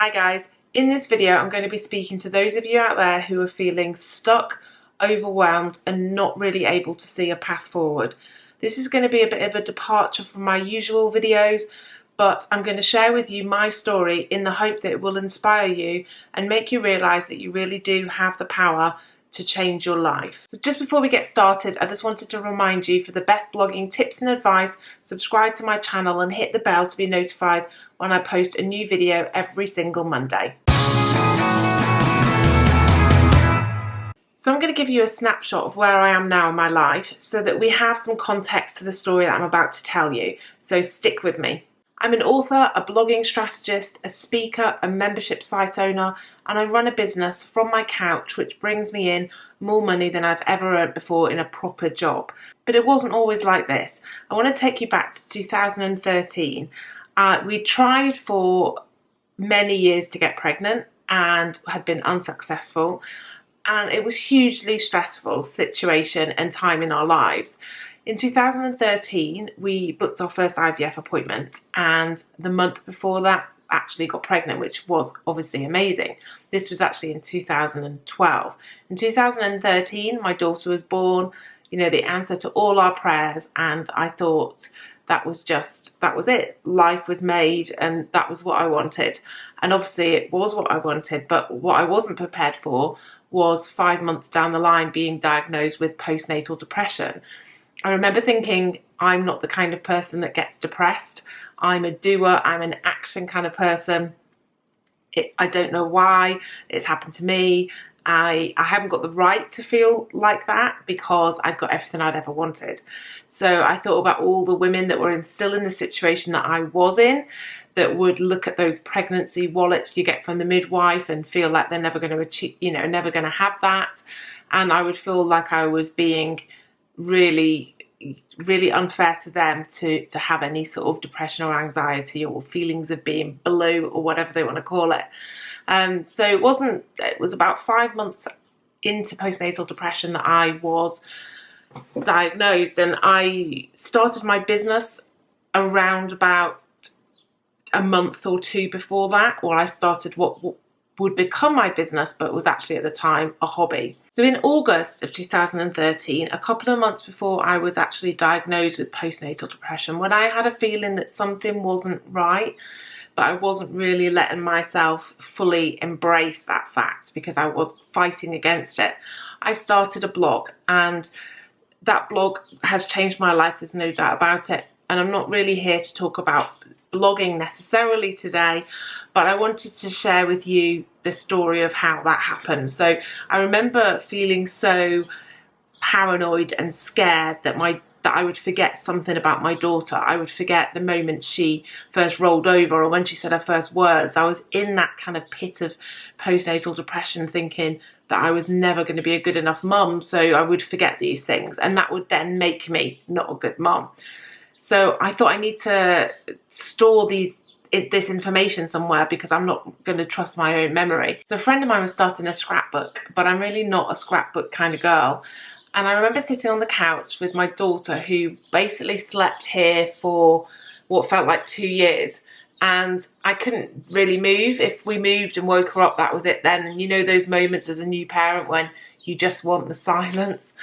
Hi guys, in this video I'm going to be speaking to those of you out there who are feeling stuck, overwhelmed and not really able to see a path forward. This is going to be a bit of a departure from my usual videos, but I'm going to share with you my story in the hope that it will inspire you and make you realise that you really do have the power to change your life. So just before we get started, I just wanted to remind you, for the best blogging tips and advice, subscribe to my channel and hit the bell to be notified when I post a new video every single Monday. So I'm going to give you a snapshot of where I am now in my life so that we have some context to the story that I'm about to tell you. So stick with me. I'm an author, a blogging strategist, a speaker, a membership site owner, and I run a business from my couch which brings me in more money than I've ever earned before in a proper job. But it wasn't always like this. I want to take you back to 2013. We tried for many years to get pregnant and had been unsuccessful, and it was a hugely stressful situation and time in our lives. In 2013, we booked our first IVF appointment, and the month before that actually got pregnant, which was obviously amazing. This was actually in 2012. In 2013, my daughter was born, the answer to all our prayers, and I thought that was it. Life was made, and that was what I wanted. And obviously it was what I wanted, but what I wasn't prepared for was 5 months down the line being diagnosed with postnatal depression. I remember thinking, I'm not the kind of person that gets depressed. I'm a doer, I'm an action kind of person. I don't know why it's happened to me. I haven't got the right to feel like that because I've got everything I'd ever wanted. So I thought about all the women that were still in the situation that I was in, that would look at those pregnancy wallets you get from the midwife and feel like they're never going to achieve, never going to have that. And I would feel like I was being really unfair to them to have any sort of depression or anxiety or feelings of being below or whatever they want to call it. So it was about 5 months into postnatal depression that I was diagnosed, and I started my business around about a month or two before that, or I started what would become my business, but was actually at the time a hobby. So in August of 2013, a couple of months before I was actually diagnosed with postnatal depression, when I had a feeling that something wasn't right, but I wasn't really letting myself fully embrace that fact because I was fighting against it, I started a blog, and that blog has changed my life, there's no doubt about it. And I'm not really here to talk about blogging necessarily today, but I wanted to share with you the story of how that happened. So I remember feeling so paranoid and scared that I would forget something about my daughter. I would forget the moment she first rolled over or when she said her first words. I was in that kind of pit of postnatal depression, thinking that I was never going to be a good enough mum, so I would forget these things, and that would then make me not a good mum. So I thought I need to store this information somewhere because I'm not going to trust my own memory. So a friend of mine was starting a scrapbook, but I'm really not a scrapbook kind of girl. And I remember sitting on the couch with my daughter, who basically slept here for what felt like 2 years. And I couldn't really move. If we moved and woke her up, that was it then. And those moments as a new parent when you just want the silence.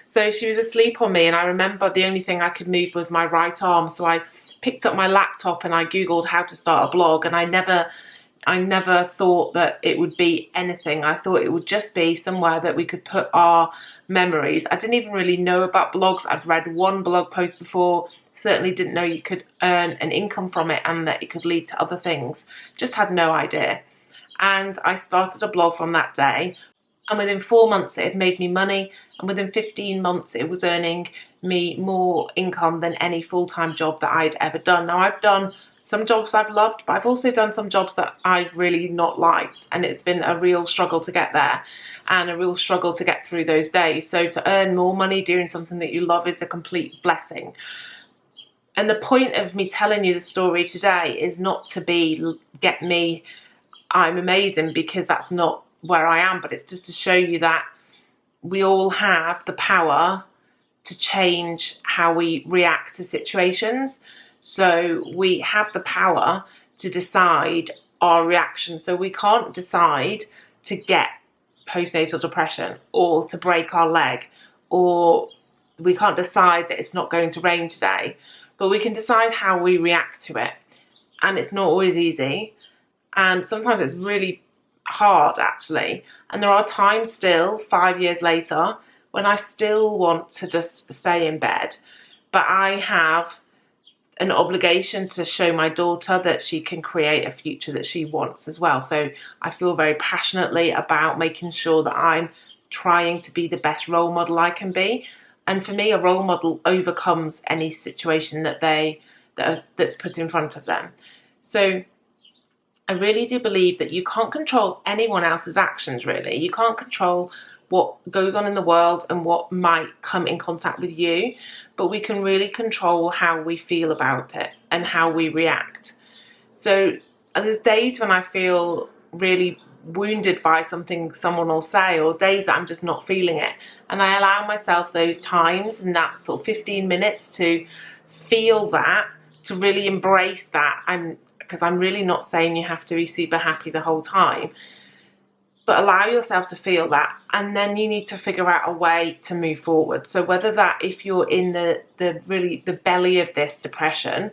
So she was asleep on me, and I remember the only thing I could move was my right arm. So I picked up my laptop and I Googled how to start a blog, and I never thought that it would be anything. I thought it would just be somewhere that we could put our memories. I didn't even really know about blogs. I'd read one blog post before, certainly didn't know you could earn an income from it and that it could lead to other things. Just had no idea. And I started a blog from that day. And within 4 months it had made me money, and within 15 months it was earning me more income than any full-time job that I'd ever done. Now, I've done some jobs I've loved, but I've also done some jobs that I've really not liked, and it's been a real struggle to get there and a real struggle to get through those days. So to earn more money doing something that you love is a complete blessing. And the point of me telling you the story today is not to get me I'm amazing, because that's not where I am, but it's just to show you that we all have the power to change how we react to situations. So we have the power to decide our reaction. So we can't decide to get postnatal depression or to break our leg, or we can't decide that it's not going to rain today, but we can decide how we react to it. And it's not always easy, and sometimes it's really hard actually. And there are times still 5 years later when I still want to just stay in bed, but I have an obligation to show my daughter that she can create a future that she wants as well. So I feel very passionately about making sure that I'm trying to be the best role model I can be. And for me, a role model overcomes any situation that's put in front of them. So I really do believe that you can't control anyone else's actions, really. You can't control what goes on in the world and what might come in contact with you, but we can really control how we feel about it and how we react. So there's days when I feel really wounded by something someone will say, or days that I'm just not feeling it. And I allow myself those times and that sort of 15 minutes to feel that, to really embrace that. Because I'm really not saying you have to be super happy the whole time, but allow yourself to feel that, and then you need to figure out a way to move forward. So whether that, if you're in the belly of this depression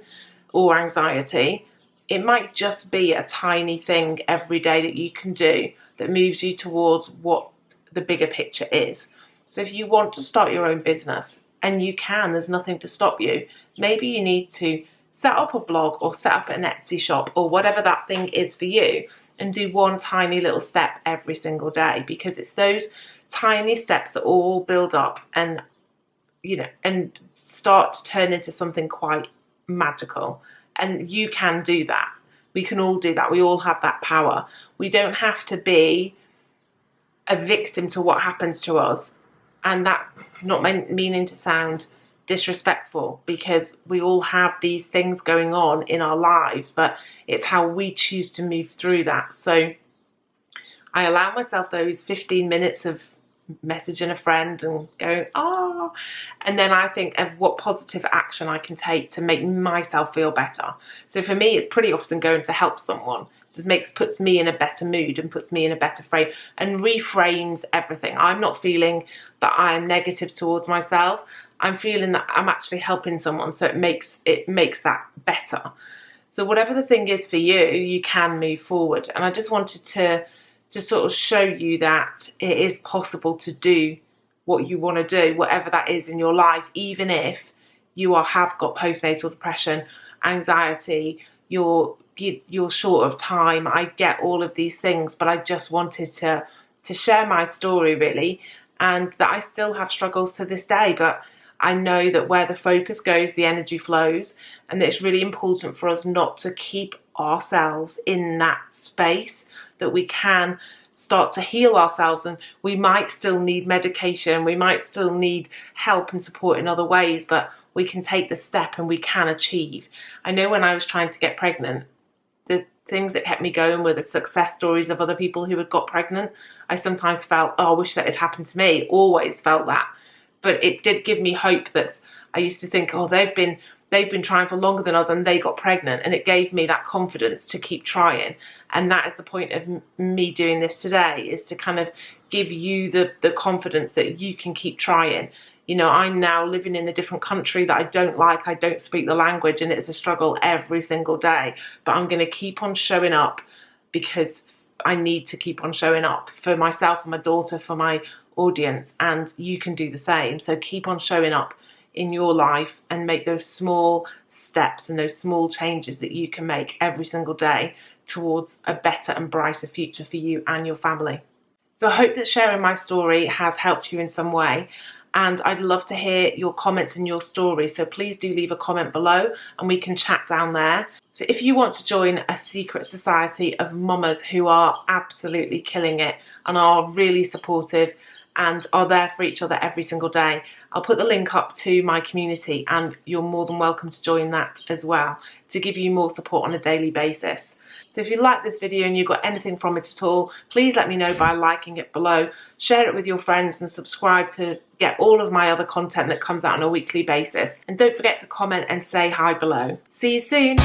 or anxiety, it might just be a tiny thing every day that you can do that moves you towards what the bigger picture is. So if you want to start your own business, and you can, there's nothing to stop you, maybe you need to set up a blog or set up an Etsy shop or whatever that thing is for you, and do one tiny little step every single day, because it's those tiny steps that all build up and, you know, and start to turn into something quite magical. And you can do that. We can all do that. We all have that power. We don't have to be a victim to what happens to us. And that's not meaning to sound disrespectful, because we all have these things going on in our lives, but it's how we choose to move through that. So I allow myself those 15 minutes of messaging a friend and going, oh, and then I think of what positive action I can take to make myself feel better. So for me, it's pretty often going to help someone. It puts me in a better mood and puts me in a better frame and reframes everything. I'm not feeling that I'm negative towards myself. I'm feeling that I'm actually helping someone, so it makes that better. So whatever the thing is for you, you can move forward. And I just wanted to sort of show you that it is possible to do what you want to do, whatever that is in your life, even if you have got postnatal depression, anxiety, you're short of time. I get all of these things, but I just wanted to share my story, really, and that I still have struggles to this day, but I know that where the focus goes, the energy flows, and that it's really important for us not to keep ourselves in that space, that we can start to heal ourselves. And we might still need medication, we might still need help and support in other ways, but we can take the step and we can achieve. I know when I was trying to get pregnant, the things that kept me going were the success stories of other people who had got pregnant. I sometimes felt, oh, I wish that had happened to me. Always felt that. But it did give me hope. That I used to think, oh, they've been trying for longer than us and they got pregnant, and it gave me that confidence to keep trying. And that is the point of me doing this today, is to kind of give you the confidence that you can keep trying. You know, I'm now living in a different country that I don't like. I don't speak the language, and it's a struggle every single day, but I'm going to keep on showing up, because I need to keep on showing up for myself, for my daughter, for my audience, and you can do the same. So keep on showing up in your life and make those small steps and those small changes that you can make every single day towards a better and brighter future for you and your family. So I hope that sharing my story has helped you in some way, and I'd love to hear your comments and your story. So please do leave a comment below and we can chat down there. So if you want to join a secret society of mamas who are absolutely killing it and are really supportive and are there for each other every single day, I'll put the link up to my community, and you're more than welcome to join that as well, to give you more support on a daily basis. So if you like this video and you got anything from it at all, please let me know by liking it below, share it with your friends, and subscribe to get all of my other content that comes out on a weekly basis. And don't forget to comment and say hi below. See you soon.